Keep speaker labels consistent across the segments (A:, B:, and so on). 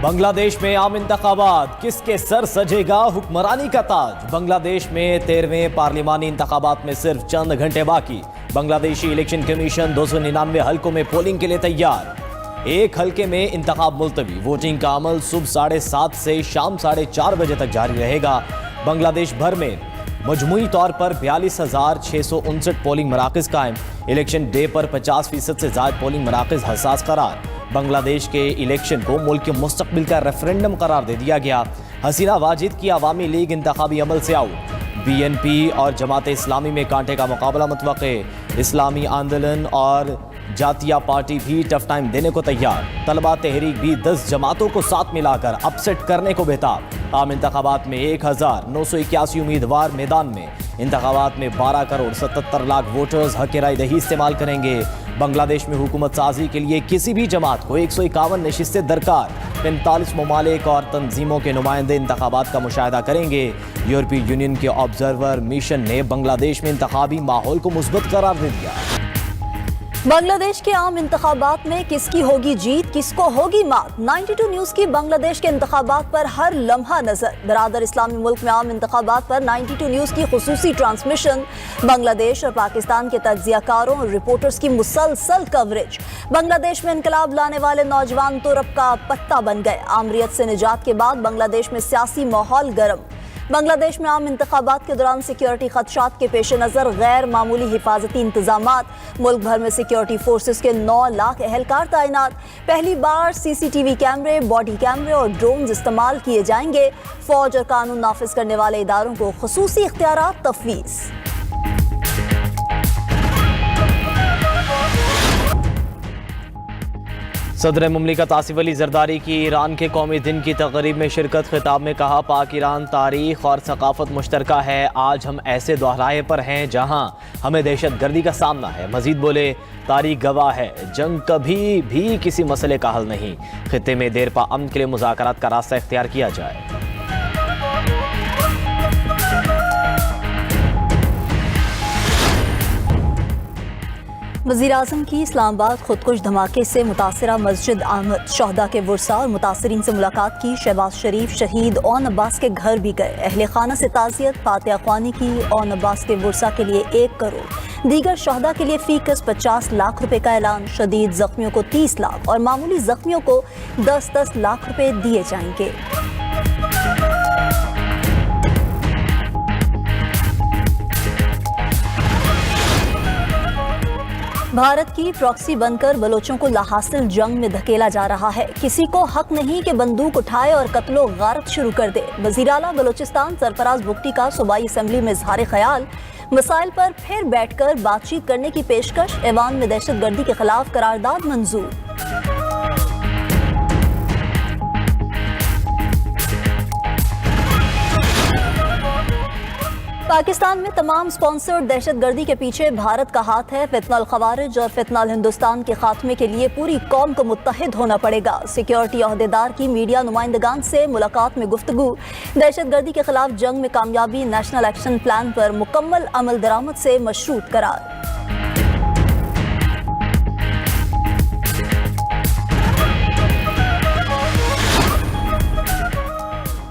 A: बांग्लादेश में आम इंतखाबात, किसके सर सजेगा हुक्मरानी का ताज। बांग्लादेश में 13वें पार्लिमानी इंतखाबात में सिर्फ चंद घंटे बाकी। बांग्लादेशी इलेक्शन कमीशन 299 हलकों में पोलिंग के लिए तैयार। एक हलके में इंतखाब मुलतवी। वोटिंग का अमल सुबह 7:30 से शाम 4:30 बजे तक जारी रहेगा। बांग्लादेश भर में मजमूई तौर पर 42,659 पोलिंग मराकज़ कायम। इलेक्शन डे पर 50% से ज़ायद पोलिंग मराकज़ हसास करार। बांग्लादेश के इलेक्शन को मुल्क के मुस्तकबिल का रेफरेंडम करार दे दिया गया। हसीना वाजिद की अवामी लीग इंतखाबी अमल से आउट। BNP और जमात इस्लामी में कांटे का मुकाबला मुतवक्के। इस्लामी आंदोलन और जातिया पार्टी भी टफ टाइम देने को तैयार। तलबा तहरीक भी 10 जमातों को साथ मिलाकर अपसेट करने को बेताब। आम इंतखाबात में 1981 उम्मीदवार मैदान में। इंतखाबात में 12 करोड़ 77 लाख वोटर्स हक राय दही इस्तेमाल करेंगे। बांग्लादेश में हुकूमत साजी के लिए किसी भी जमात को 151 नशिस्तें दरकार। 45 ममालिक और तंजीमों के नुमाइंदे इंतखाबात का मुशाहिदा करेंगे। यूरोपीय यूनियन के ऑब्जर्वर मिशन ने बांग्लादेश में इंतखाबी माहौल को मुस्बत करार दे दिया।
B: बांग्लादेश के आम इंतखाबात में किसकी होगी जीत, किसको होगी मात। 92 न्यूज़ की बांग्लादेश के इंतखाबात पर हर लम्हा नजर। बरादर इस्लामी मुल्क में आम इंतखाबात पर 92 न्यूज़ की खुसूसी ट्रांसमिशन। बांग्लादेश और पाकिस्तान के तज्जियाकारों और रिपोर्टर्स की मुसलसल कवरेज। बांग्लादेश में इनकलाब लाने वाले नौजवान तुरप का पत्ता बन गए। आमरीत से निजात के बाद बांग्लादेश में सियासी माहौल गर्म। बांग्लादेश में आम इंतखाबात के दौरान सिक्योरिटी खदशात के पेश नज़र गैर मामूली हिफाजती इंतजामात। मुल्क भर में सिक्योरिटी फोर्सेस के 9 लाख एहलकार तैनात। पहली बार CCTV कैमरे, बॉडी कैमरे और ड्रोन इस्तेमाल किए जाएंगे। फौज और कानून नाफिज करने वाले इदारों को खुसूसी इख्तियारात तफवीज़।
A: सदर मुमलिकत आसिफ अली जरदारी की ईरान के कौमी दिन की तकरीब में शिरकत। खिताब में कहा, पाक ईरान तारीख और सकाफत मुश्तरका है। आज हम ऐसे दोहराए पर हैं जहां हमें दहशत गर्दी का सामना है। मजीद बोले, तारीख गवाह है, जंग कभी भी किसी मसले का हल नहीं। खित्ते में देरपा अमन के लिए मुज़ाकरात का रास्ता इख्तियार किया जाए।
B: वज़ीर आज़म की इस्लामाबाद खुदकुश धमाके से मुतासरा मस्जिद आमद। शहदा के वर्सा और मुतासरीन से मुलाकात की। शहबाज शरीफ शहीद ओन अब्बास के घर भी गए। अहले खाना से ताज़ियत। फातिहा ख्वानी की। ओन अब्बास के वर्सा के लिए 1 करोड़। दीगर शहदा के लिए फीकस 50 लाख रुपए का ऐलान। शदीद जख्मियों को 30 लाख और मामूली जख्मियों को 10-10 लाख रुपए दिए जाएंगे। भारत की प्रॉक्सी बनकर बलोचों को लाहासिल जंग में धकेला जा रहा है। किसी को हक नहीं कि बंदूक उठाए और कत्लो गारत शुरू कर दे। वज़ीर आला बलोचिस्तान सरफराज बुगटी का सूबाई असम्बली में इज़हार ख्याल। मसाइल पर फिर बैठकर बातचीत करने की पेशकश। ऐवान में दहशत गर्दी के खिलाफ करारदाद मंजूर। पाकिस्तान में तमाम स्पॉन्सर्ड दहशत गर्दी के पीछे भारत का हाथ है। फितनल खवारिज और फितनल हिंदुस्तान के खात्मे के लिए पूरी कौम को मुत्तहिद होना पड़ेगा। सिक्योरिटी अहदेदार की मीडिया नुमाइंदगान से मुलाकात में गुफ्तगू। दहशत गर्दी के खिलाफ जंग में कामयाबी नेशनल एक्शन प्लान पर मुकम्मल अमल दरामद से मशरूत करार।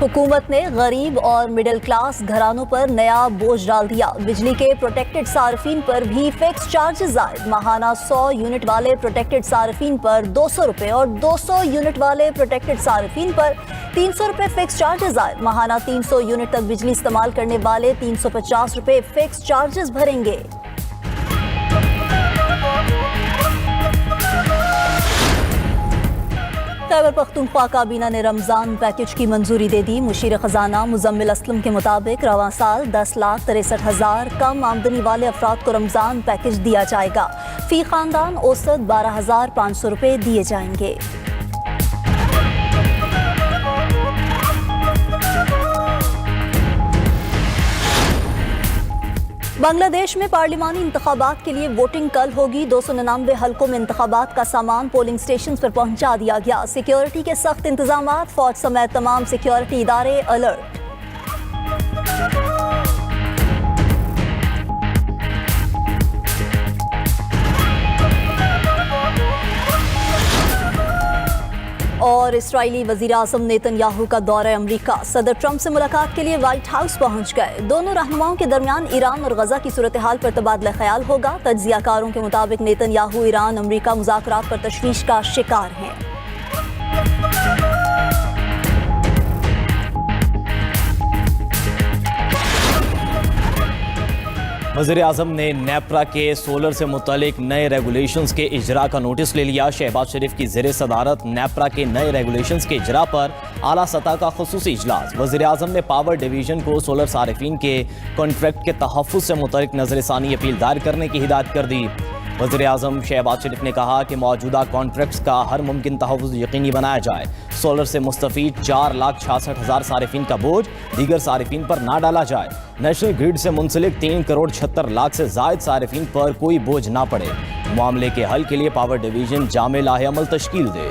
B: हुकूमत ने गरीब और मिडिल क्लास घरानों पर नया बोझ डाल दिया। बिजली के प्रोटेक्टेड सार्फिन पर भी फिक्स चार्जेस जायद। माहाना 100 यूनिट वाले प्रोटेक्टेड सार्फिन पर 200 रुपये और 200 यूनिट वाले प्रोटेक्टेड सार्फिन पर 300 रुपये फिक्स चार्जेस जायद। माहाना 300 यूनिट तक बिजली इस्तेमाल करने वाले 350 रुपये फिक्स चार्जेस भरेंगे। खैबर पख्तूनख्वा काबीना ने रमज़ान पैकेज की मंजूरी दे दी। मुशीर खजाना मुजम्मिल असलम के मुताबिक रवां साल 10,63,000 कम आमदनी वाले अफराद को रमज़ान पैकेज दिया जाएगा। फी खानदान औसत 12,500 रुपये दिए जाएंगे। बांग्लादेश में पार्लिमानी इंतखाबात के लिए वोटिंग कल होगी। 299 हलकों में इंतखाबात का सामान पोलिंग स्टेशन पर पहुंचा दिया गया। सिक्योरिटी के सख्त इंतजामात। फौज समेत तमाम सिक्योरिटी इदारे अलर्ट। और और इसराइली वजीर आज़म नेतन्याहू का दौरा अमरीका। सदर ट्रंप से मुलाकात के लिए व्हाइट हाउस पहुंच गए। दोनों रहनुमाओं के दरमियान ईरान और गजा की सूरत हाल पर तबादला ख्याल होगा। तज्जियाकारों के मुताबिक नेतन्याहू ईरान अमरीका मुज़ाकरात पर तशवीश का शिकार हैं।
A: वज़ीर आज़म ने नेपरा के सोलर से मुतालिक नए रेगुलेशंस के इजरा का नोटिस ले लिया। शहबाज शरीफ की ज़ेर सदारत नेपरा के नए रेगुलेशंस के इजरा पर आला सतह का खुसूसी इजलास। वज़ीर आज़म ने पावर डिवीज़न को सोलर सारिफीन के कॉन्ट्रैक्ट के तहफ़्फ़ुज़ से मुतालिक नज़रसानी अपील दायर करने की हिदायत कर दी। वज़ीर आज़म शहबाज शरीफ ने कहा कि मौजूदा कॉन्ट्रैक्ट्स का हर मुमकिन तहफ़्फ़ुज़ यकीनी बनाया जाए। सोलर से मुस्तफ़ीद 4,66,000 सारिफीन का बोझ दीगर सारिफीन पर ना डाला जाए। नेशनल ग्रिड से मुंसलिक 3,76,00,000 से ज़ायद सारिफीन पर कोई बोझ ना पड़े। मामले के हल के लिए पावर डिवीज़न जामे लाहे अमल तश्कील दे।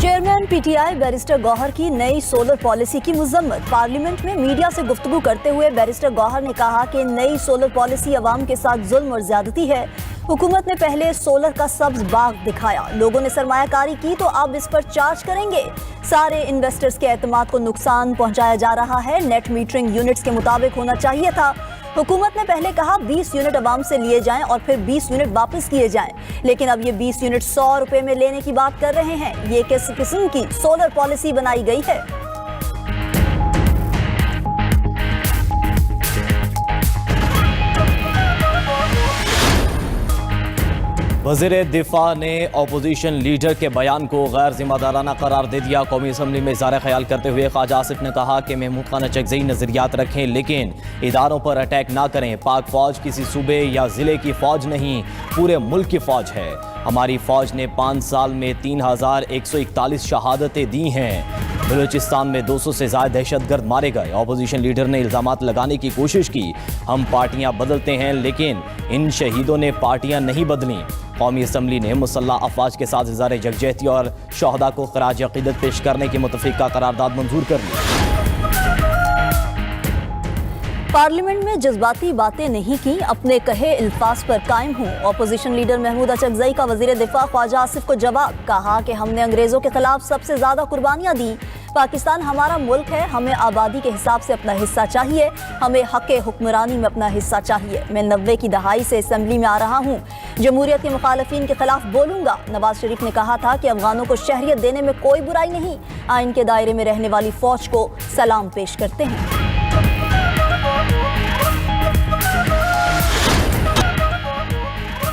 B: चेयरमैन पीटीआई बैरिस्टर गौहर की नई सोलर पॉलिसी की मुज़म्मत। पार्लियामेंट में मीडिया से गुफ्तगू करते हुए बैरिस्टर गौहर ने कहा कि नई सोलर पॉलिसी अवाम के साथ जुल्म और ज्यादती है। हुकूमत ने पहले सोलर का सब्ज बाग दिखाया, लोगों ने सरमायाकारी की तो अब इस पर चार्ज करेंगे। सारे इन्वेस्टर्स के एतमाद को नुकसान पहुंचाया जा रहा है। नेट मीटरिंग यूनिट्स के मुताबिक होना चाहिए था। हुकूमत ने पहले कहा 20 यूनिट अवाम से लिए जाएं और फिर 20 यूनिट वापस किए जाएं, लेकिन अब ये 20 यूनिट 100 रुपए में लेने की बात कर रहे हैं। ये किस किस्म की सोलर पॉलिसी बनाई गई है?
A: वज़ीर दिफा ने अपोजिशन लीडर के बयान को गैर जिम्मेदाराना करार दे दिया। कौमी असम्बली में इज़हार ख्याल करते हुए ख्वाजा आसिफ ने कहा कि महमूद खान चकजई नज़रियात रखें लेकिन इदारों पर अटैक ना करें। पाक फ़ौज किसी सूबे या ज़िले की फ़ौज नहीं, पूरे मुल्क की फ़ौज है। हमारी फ़ौज ने 5 साल में 3,141 शहादतें दी हैं। बलूचिस्तान में 200 से ज़्यादा दहशतगर्द मारे गए। अपोजिशन लीडर ने इल्ज़ामात लगाने की कोशिश की, हम पार्टियां बदलते हैं लेकिन इन शहीदों ने पार्टियां नहीं बदली। कौमी असम्बली ने मुसल्लह अफवाज के साथ इज़हार यकजहती और शहदा को खराज अक़ीदत पेश करने की मुतफ़िक़ा करारदाद मंजूर कर ली।
B: पार्लियामेंट में जज्बाती बातें नहीं की, अपने कहे अल्फाज पर कायम हूँ। अपोजिशन लीडर महमूद चकजई का वज़ीर दिफा ख्वाजा आसिफ को जवाब, कहा कि हमने अंग्रेज़ों के खिलाफ सबसे ज़्यादा कुर्बानियाँ दी। पाकिस्तान हमारा मुल्क है, हमें आबादी के हिसाब से अपना हिस्सा चाहिए, हमें हक़ हुक्मरानी में अपना हिस्सा चाहिए। मैं 90 की दहाई से असम्बली में आ रहा हूँ, जमहूरियत के मुखालफिन के खिलाफ बोलूँगा। नवाज शरीफ ने कहा था कि अफगानों को शहरियत देने में कोई बुराई नहीं, आइन के दायरे में रहने वाली फ़ौज को सलाम पेश करते हैं।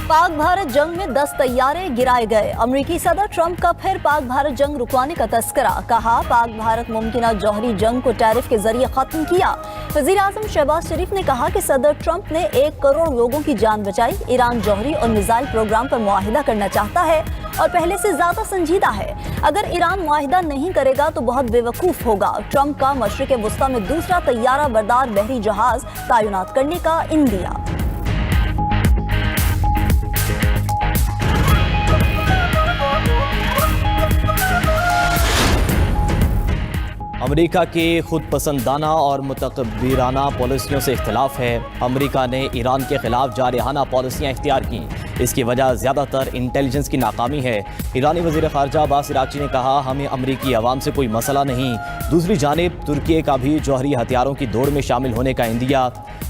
B: पाक भारत जंग में 10 तैयारे गिराए गए। अमरीकी सदर ट्रंप का फिर पाक भारत जंग रुकवाने का तस्करा, कहा पाक भारत मुमकिना जौहरी जंग को टैरिफ के जरिए खत्म किया। वज़ीर आज़म शहबाज शरीफ ने कहा कि सदर ट्रंप ने 1 करोड़ लोगों की जान बचाई। ईरान जौहरी और मिसाइल प्रोग्राम पर मुआहिदा करना चाहता है और पहले से ज्यादा संजीदा है। अगर ईरान मुआहिदा नहीं करेगा तो बहुत बेवकूफ होगा। ट्रंप का मशरिक़ वुस्ता में दूसरा तैयारा बरदार बहरी जहाज तैनात करने का इंदिया।
A: अमेरिका की खुद पसंदाना और मुतकब्बिराना पॉलिसियों से इख्तिलाफ है। अमेरिका ने ईरान के खिलाफ जारहाना पॉलिसियाँ इख्तियार की, इसकी वजह ज़्यादातर इंटेलिजेंस की नाकामी है। ईरानी वज़ीर ख़ारजा अब्बास इराक़ची ने कहा हमें अमरीकी अवाम से कोई मसला नहीं। दूसरी जानिब तुर्की का भी जौहरी हथियारों की दौड़ में शामिल होने का इंदिया।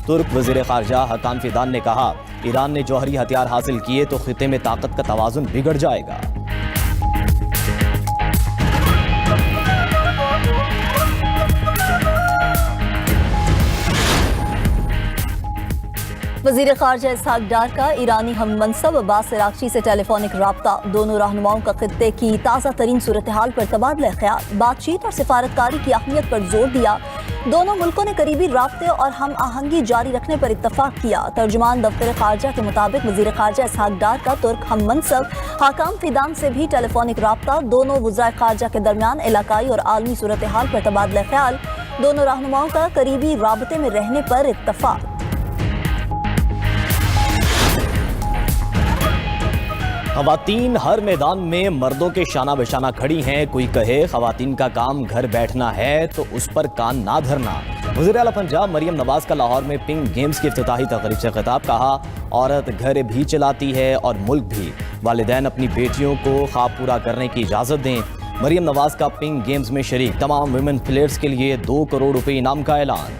A: तुर्क वज़ीर ख़ारजा हकान फिदान ने कहा ईरान ने जौहरी हथियार हासिल किए तो खित्ते में ताकत का तवाज़ुन बिगड़ जाएगा।
B: वज़ीर ख़ारजा इसहाक़ डार का ईरानी हम मनसब अब्बास इराक़ची से टेलीफोनिक राब्ता। दोनों रहनुमाओं का खित्ते की ताज़ा तरीन सूरत हाल पर तबादला ख्याल, बातचीत और सिफारतकारी की अहमियत पर जोर दिया। दोनों मुल्कों ने करीबी राब्ते और हम आहंगी जारी रखने पर इत्तफाक किया। तर्जुमान दफ्तर ख़ारजा के मुताबिक वज़ीर ख़ारजा इसहाक़ डार का तुर्क हम मनसब हकाम फिदान से भी टेलीफोनिक राब्ता। दोनों वज़राए ख़ारजा के दरमियान इलाकाई और आलमी सूरत हाल पर तबादला ख्याल। दोनों रहनुमाओं का करीबी राब्ते में रहने पर इत्तफाक।
A: ख़वातीन हर मैदान में मर्दों के शाना बशाना खड़ी हैं। कोई कहे ख़वातीन का काम घर बैठना है तो उस पर कान ना धरना। वज़ीर आला पंजाब मरियम नवाज़ का लाहौर में पिंक गेम्स की इफ्तिताही तकरीब से खिताब, कहा औरत घर भी चलाती है और मुल्क भी। والدین اپنی بیٹیوں کو خواب پورا کرنے کی اجازت دیں۔ مریم نواز کا پنک گیمز میں شریک تمام ویمن پلیئرز کے لیے 2 کروڑ روپے انعام کا اعلان۔